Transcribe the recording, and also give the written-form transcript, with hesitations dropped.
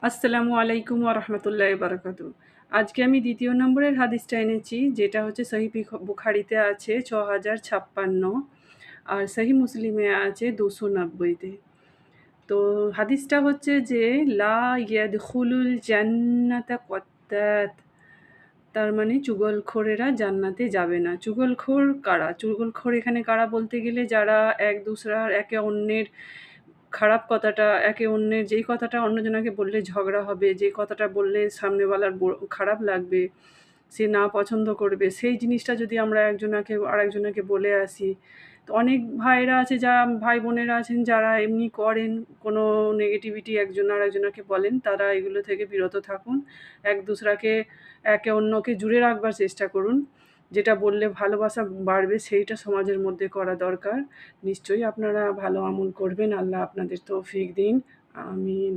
আসসালামু আলাইকুম ওয়া রাহমাতুল্লাহি ওয়া বারাকাতুহু। আজকে আমি দ্বিতীয় নম্বরের হাদিসটা এনেছি, যেটা হচ্ছে সহিহ বুখারীতে আছে ৬০৫৬ আর সহিহ মুসলিমে আছে ২৯০ তে। তো হাদিসটা হচ্ছে যে, লা ইয়াদখুলুল জান্নাতা কত্তাত, তার মানে চুগলখোরেরা জান্নাতে যাবে না। চুগলখোর কারা? চুগলখোর এখানে কারা বলতে গেলে যারা একে অন্যের খারাপ কথাটা, একে অন্যের যেই কথাটা অন্যজনকে বললে ঝগড়া হবে, যে কথাটা বললে সামনেওয়ালার খারাপ লাগবে, সে না পছন্দ করবে, সেই জিনিসটা যদি আমরা আরেকজনকে বলে আসি, তো অনেক ভাইরা আছে, ভাই বোনেরা আছেন যারা এমনি করেন, কোনো নেগেটিভিটি একজন আরেকজনকে বলেন, তারা এগুলো থেকে বিরত থাকুন। দূসরাকে একে অন্যকে জুড়ে রাখবার চেষ্টা করুন। যেটা বললে ভালোবাসা বাড়বে সেইটা সমাজের মধ্যে করা দরকার। নিশ্চয়ই আপনারা ভালো আমল করবেন। আল্লাহ আপনাদের তৌফিক দিন। আমিন।